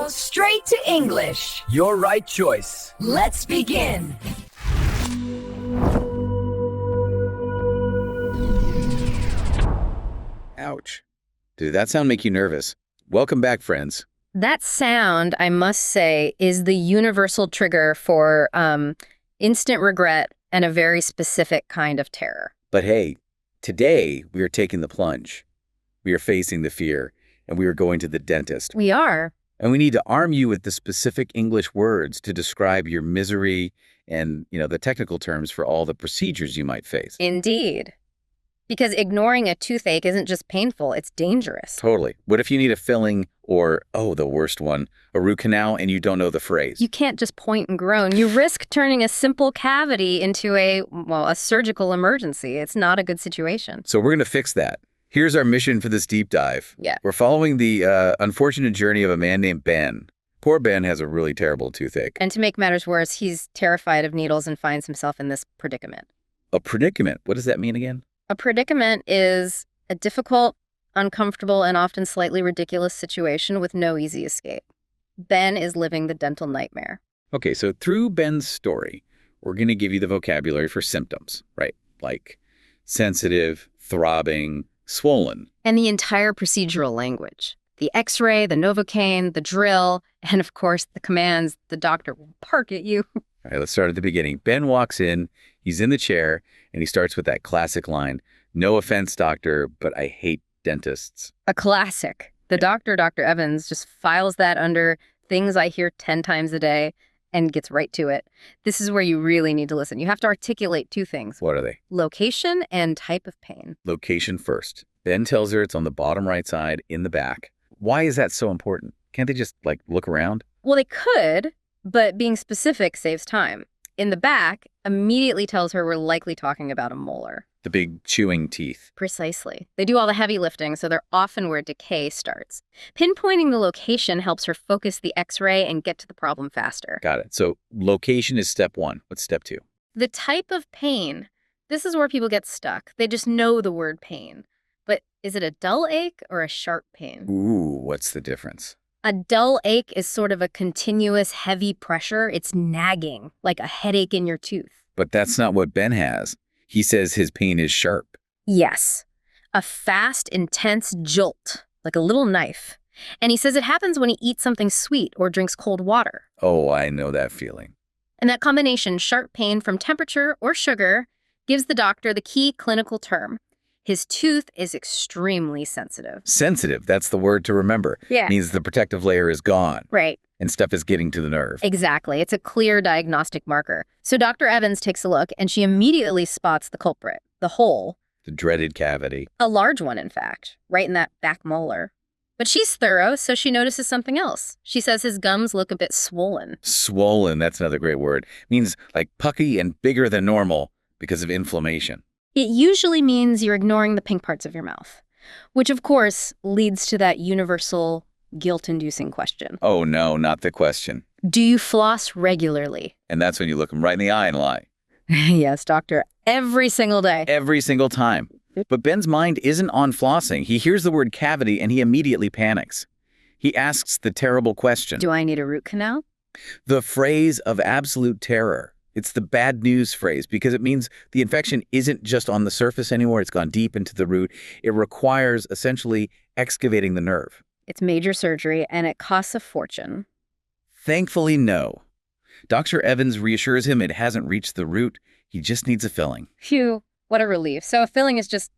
Straight to English. Your right choice. Let's begin. Ouch. Did that sound make you nervous? Welcome back, friends. That sound, I must say, is the universal trigger for instant regret and a very specific kind of terror. But hey, today we are taking the plunge. We are facing the fear, and we are going to the dentist. We are. And we need to arm you with the specific English words to describe your misery and, the technical terms for all the procedures you might face. Indeed. Because ignoring a toothache isn't just painful, it's dangerous. Totally. What if you need a filling or, the worst one, a root canal and you don't know the phrase? You can't just point and groan. You risk turning a simple cavity into a surgical emergency. It's not a good situation. So we're going to fix that. Here's our mission for this deep dive. Yeah. We're following the unfortunate journey of a man named Ben. Poor Ben has a really terrible toothache. And to make matters worse, he's terrified of needles and finds himself in this predicament. A predicament? What does that mean again? A predicament is a difficult, uncomfortable, and often slightly ridiculous situation with no easy escape. Ben is living the dental nightmare. Okay, so through Ben's story, we're going to give you the vocabulary for symptoms, right? Like sensitive, throbbing, swollen. And the entire procedural language. The x-ray, the Novocaine, the drill, and of course the commands the doctor will bark at you. All right, let's start at the beginning. Ben walks in, he's in the chair, and he starts with that classic line, "No offense, doctor, but I hate dentists." A classic. The doctor, Dr. Evans, just files that under things I hear 10 times a day and gets right to it. This is where you really need to listen. You have to articulate two things. What are they? Location and type of pain. Location first. Ben tells her it's on the bottom right side in the back. Why is that so important? Can't they just, look around? Well, they could, but being specific saves time. In the back immediately tells her we're likely talking about a molar. The big chewing teeth. Precisely. They do all the heavy lifting, so they're often where decay starts. Pinpointing the location helps her focus the x-ray and get to the problem faster. Got it. So location is step one. What's step two? The type of pain. This is where people get stuck. They just know the word pain. But is it a dull ache or a sharp pain? Ooh, what's the difference? A dull ache is sort of a continuous heavy pressure. It's nagging, like a headache in your tooth. But that's not what Ben has. He says his pain is sharp. Yes. A fast, intense jolt, like a little knife. And he says it happens when he eats something sweet or drinks cold water. Oh, I know that feeling. And that combination, sharp pain from temperature or sugar, gives the doctor the key clinical term. His tooth is extremely sensitive. Sensitive, that's the word to remember. Yeah. Means the protective layer is gone. Right. And stuff is getting to the nerve. Exactly. It's a clear diagnostic marker. So Dr. Evans takes a look, and she immediately spots the culprit, the hole. The dreaded cavity. A large one, in fact, right in that back molar. But she's thorough, so she notices something else. She says his gums look a bit swollen. Swollen, that's another great word. Means like pucky and bigger than normal because of inflammation. It usually means you're ignoring the pink parts of your mouth, which of course leads to that universal guilt-inducing question. Oh no, not the question. Do you floss regularly? And that's when you look him right in the eye and lie. Yes, doctor. Every single day. Every single time. But Ben's mind isn't on flossing. He hears the word cavity and he immediately panics. He asks the terrible question. Do I need a root canal? The phrase of absolute terror. It's the bad news phrase because it means the infection isn't just on the surface anymore. It's gone deep into the root. It requires essentially excavating the nerve. It's major surgery and it costs a fortune. Thankfully, no. Dr. Evans reassures him it hasn't reached the root. He just needs a filling. Phew, what a relief. So a filling is just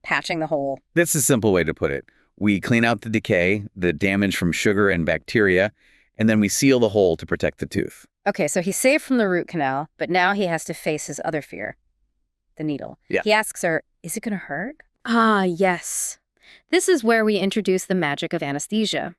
patching the hole. That's a simple way to put it. We clean out the decay, the damage from sugar and bacteria, and then we seal the hole to protect the tooth. Okay, so he's saved from the root canal, but now he has to face his other fear, the needle. Yeah. He asks her, is it going to hurt? Ah, yes. This is where we introduce the magic of anesthesia.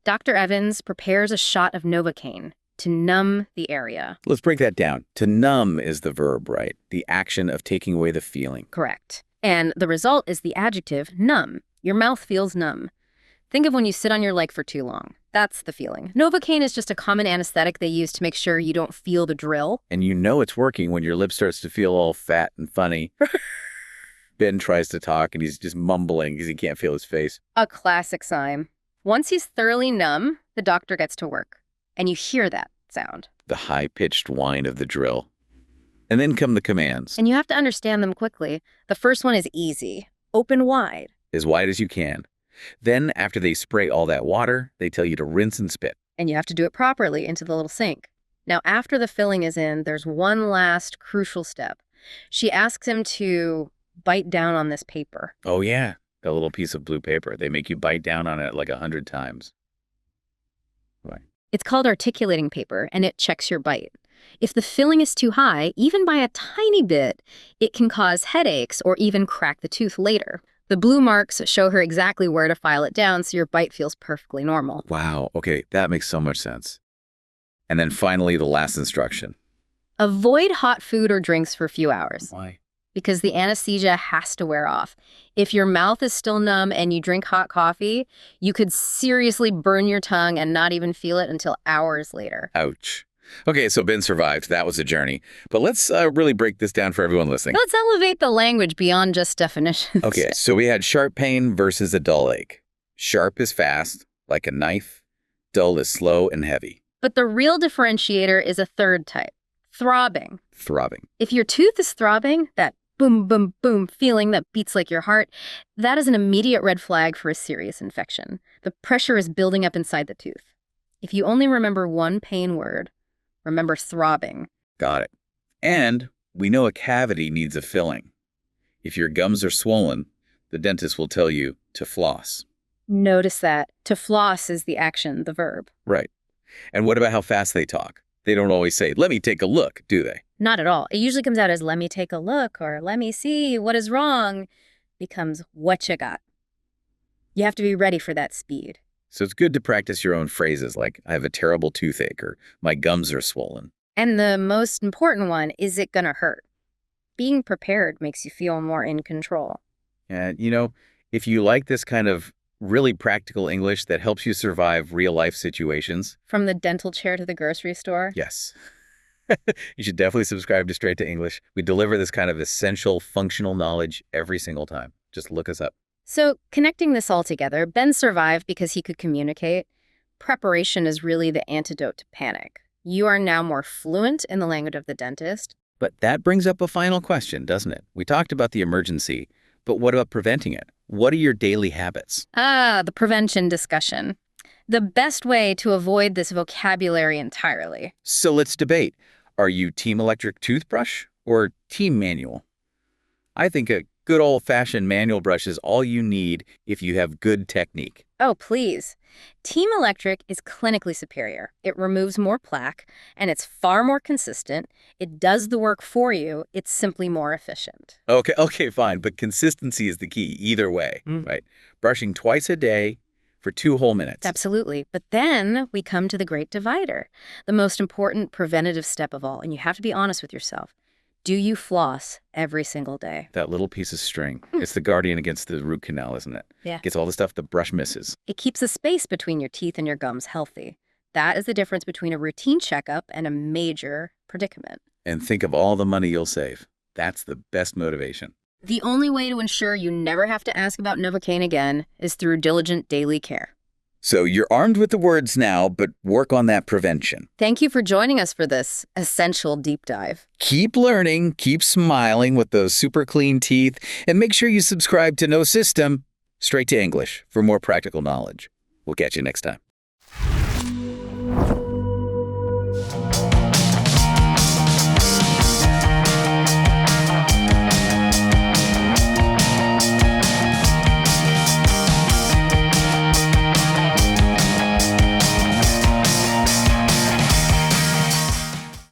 Dr. Evans prepares a shot of Novocaine to numb the area. Let's break that down. To numb is the verb, right? The action of taking away the feeling. Correct. And the result is the adjective numb. Your mouth feels numb. Think of when you sit on your leg for too long. That's the feeling. Novocaine is just a common anesthetic they use to make sure you don't feel the drill. And you know it's working when your lip starts to feel all fat and funny. Ben tries to talk and he's just mumbling because he can't feel his face. A classic sign. Once he's thoroughly numb, the doctor gets to work. And you hear that sound. The high-pitched whine of the drill. And then come the commands. And you have to understand them quickly. The first one is easy. Open wide. As wide as you can. Then, after they spray all that water, they tell you to rinse and spit. And you have to do it properly into the little sink. Now, after the filling is in, there's one last crucial step. She asks him to bite down on this paper. Oh, yeah. That little piece of blue paper. They make you bite down on it like 100 times. Right. It's called articulating paper, and it checks your bite. If the filling is too high, even by a tiny bit, it can cause headaches or even crack the tooth later. The blue marks show her exactly where to file it down so your bite feels perfectly normal. Wow. Okay, that makes so much sense. And then finally, the last instruction. Avoid hot food or drinks for a few hours. Why? Because the anesthesia has to wear off. If your mouth is still numb and you drink hot coffee, you could seriously burn your tongue and not even feel it until hours later. Ouch. Okay, so Ben survived. That was a journey. But let's really break this down for everyone listening. Let's elevate the language beyond just definitions. Okay, so we had sharp pain versus a dull ache. Sharp is fast, like a knife. Dull is slow and heavy. But the real differentiator is a third type, throbbing. Throbbing. If your tooth is throbbing, that boom, boom, boom feeling that beats like your heart, that is an immediate red flag for a serious infection. The pressure is building up inside the tooth. If you only remember one pain word, remember throbbing. Got it. And we know a cavity needs a filling. If your gums are swollen, the dentist will tell you to floss. Notice that. To floss is the action, the verb. Right. And what about how fast they talk? They don't always say, let me take a look, do they? Not at all. It usually comes out as, let me take a look, or let me see what is wrong, becomes what you got. You have to be ready for that speed. So it's good to practice your own phrases like, I have a terrible toothache, or my gums are swollen. And the most important one, is it gonna hurt? Being prepared makes you feel more in control. And, if you like this kind of really practical English that helps you survive real-life situations. From the dental chair to the grocery store? Yes. You should definitely subscribe to Straight to English. We deliver this kind of essential, functional knowledge every single time. Just look us up. So, connecting this all together, Ben survived because he could communicate. Preparation is really the antidote to panic. You are now more fluent in the language of the dentist. But that brings up a final question, doesn't it? We talked about the emergency, but what about preventing it? What are your daily habits? The prevention discussion. The best way to avoid this vocabulary entirely. So let's debate. Are you team electric toothbrush or team manual? I think a good old-fashioned manual brush is all you need if you have good technique. Oh, please. Team Electric is clinically superior. It removes more plaque, and it's far more consistent. It does the work for you. It's simply more efficient. Okay, fine. But consistency is the key either way, right? Brushing twice a day for 2 whole minutes. Absolutely. But then we come to the great divider, the most important preventative step of all. And you have to be honest with yourself. Do you floss every single day? That little piece of string. It's the guardian against the root canal, isn't it? Yeah. Gets all the stuff the brush misses. It keeps the space between your teeth and your gums healthy. That is the difference between a routine checkup and a major predicament. And think of all the money you'll save. That's the best motivation. The only way to ensure you never have to ask about Novocaine again is through diligent daily care. So you're armed with the words now, but work on that prevention. Thank you for joining us for this essential deep dive. Keep learning, keep smiling with those super clean teeth, and make sure you subscribe to No System, Straight to English for more practical knowledge. We'll catch you next time.